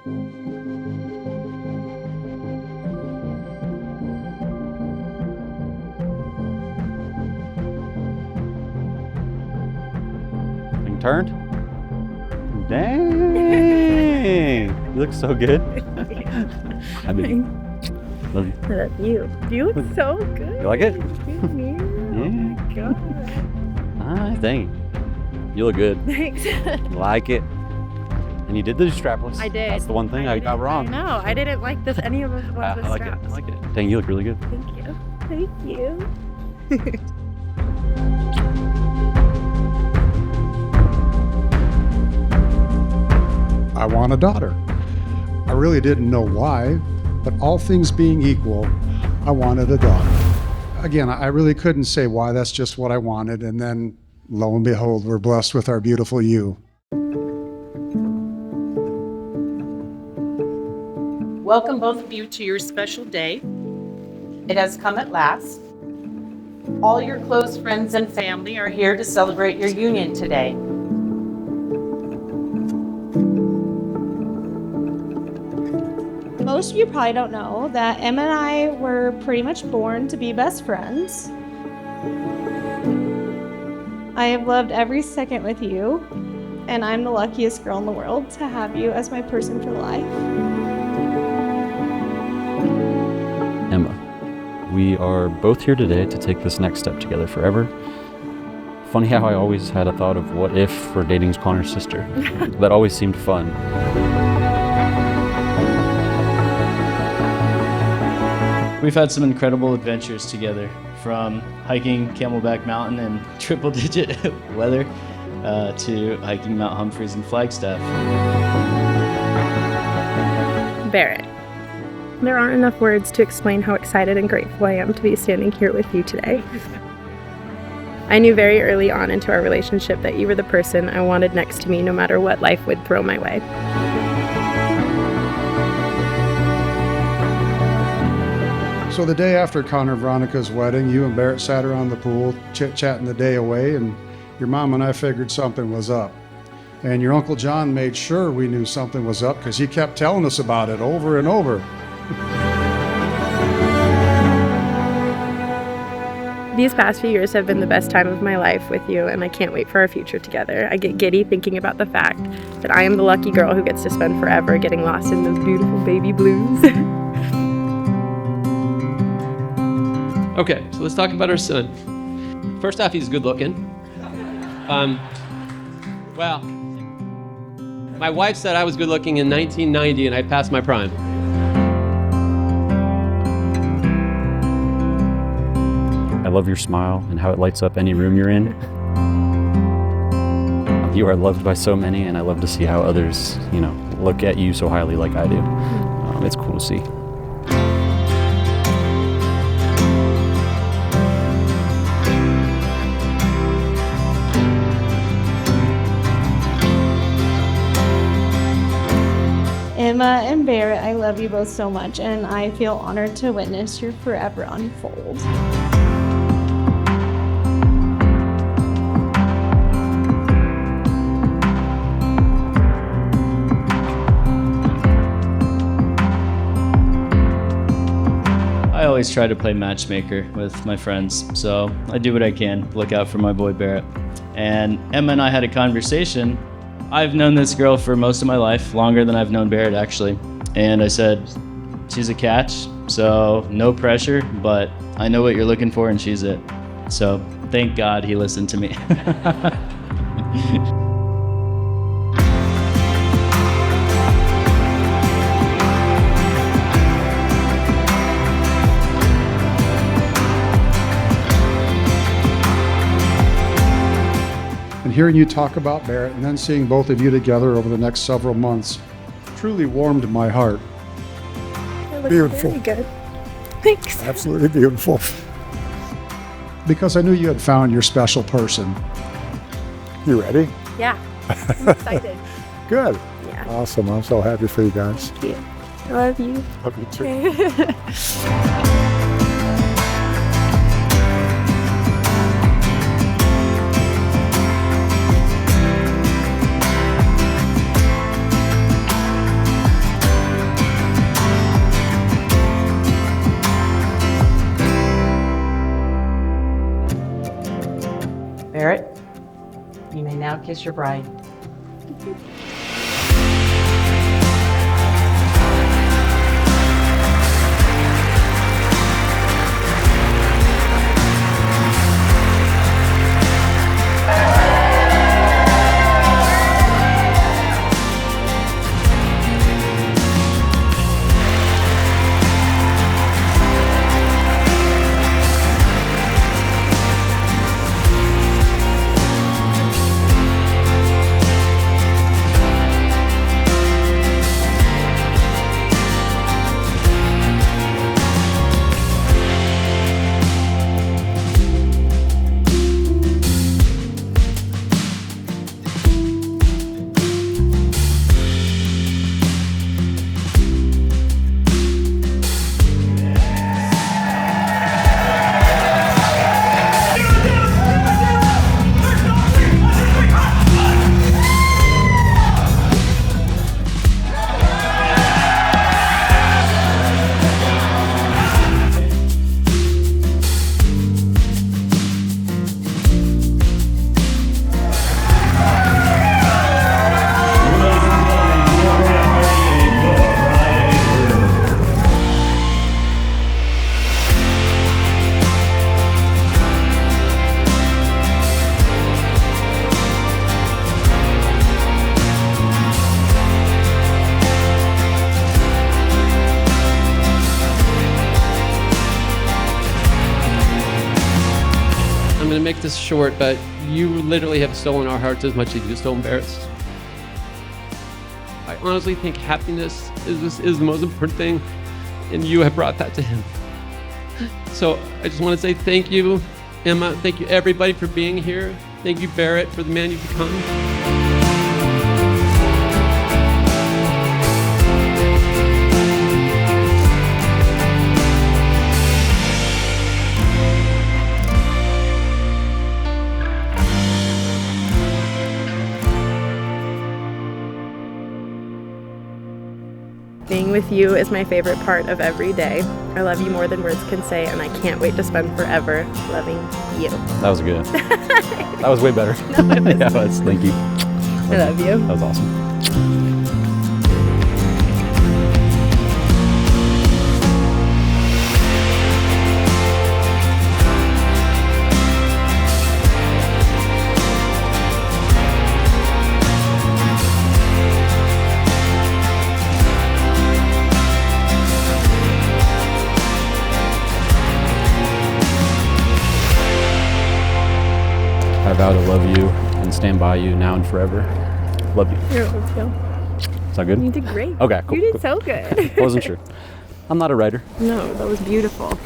Thing turned. Dang! You look so good. I mean, love you. I love you. You look so good. You like it? Oh my God. Nice. Dang. You look good. Thanks. Like it. And you did the strapless. I did. That's the one thing I got wrong. No, I didn't like this. Any of us I was the like it. straps. I like it. Dang, you look really good. Thank you. Thank you. I want a daughter. I really didn't know why, but all things being equal, I wanted a daughter. Again, I really couldn't say why, that's just what I wanted, and then lo and behold, we're blessed with our beautiful you. Welcome both of you to your special day. It has come at last. All your close friends and family are here to celebrate your union today. Most of you probably don't know that Emma and I were pretty much born to be best friends. I have loved every second with you, and I'm the luckiest girl in the world to have you as my person for life. Emma, we are both here today to take this next step together forever. Funny how I always had a thought of what if for dating Connor's sister. That always seemed fun. We've had some incredible adventures together, from hiking Camelback Mountain in triple-digit weather to hiking Mount Humphreys and Flagstaff. Barrett, there aren't enough words to explain how excited and grateful I am to be standing here with you today. I knew very early on into our relationship that you were the person I wanted next to me no matter what life would throw my way. So the day after Connor and Veronica's wedding, you and Barrett sat around the pool, chit-chatting the day away, and your mom and I figured something was up. And your Uncle John made sure we knew something was up because he kept telling us about it over and over. These past few years have been the best time of my life with you, and I can't wait for our future together. I get giddy thinking about the fact that I am the lucky girl who gets to spend forever getting lost in those beautiful baby blues. Okay, so let's talk about our son. First off, he's good looking. Well, my wife said I was good looking in 1990 and I passed my prime. I love your smile and how it lights up any room you're in. You are loved by so many, and I love to see how others, look at you so highly like I do. It's cool to see. Emma and Barrett, I love you both so much, and I feel honored to witness your forever unfold. I always try to play matchmaker with my friends, so I do what I can, look out for my boy Barrett. And Emma and I had a conversation. I've known this girl for most of my life, longer than I've known Barrett actually. And I said, she's a catch, so no pressure, but I know what you're looking for and she's it. So thank God he listened to me. And hearing you talk about Barrett and then seeing both of you together over the next several months truly warmed my heart. That looks Beautiful. very good. Thanks. Absolutely beautiful. Because I knew you had found your special person. You ready? Yeah, I'm excited. Good. Yeah. Awesome. I'm so happy for you guys. Thank you. I love you. Love you too. kiss your bride. I'm going to make this short, but you literally have stolen our hearts as much as you've stolen Barrett's. I honestly think happiness is the most important thing, and you have brought that to him. So I just want to say thank you, Emma. Thank you, everybody, for being here. Thank you, Barrett, for the man you've become. Being with you is my favorite part of every day. I love you more than words can say, and I can't wait to spend forever loving you. That was good. That was way better. No, it wasn't. Yeah, thank you. I love you. That was awesome. I vow to love you and stand by you now and forever. Love you. You're welcome. Is that good? You did great. Okay, cool. You did cool. so good. I wasn't sure. I'm not a writer. No, that was beautiful.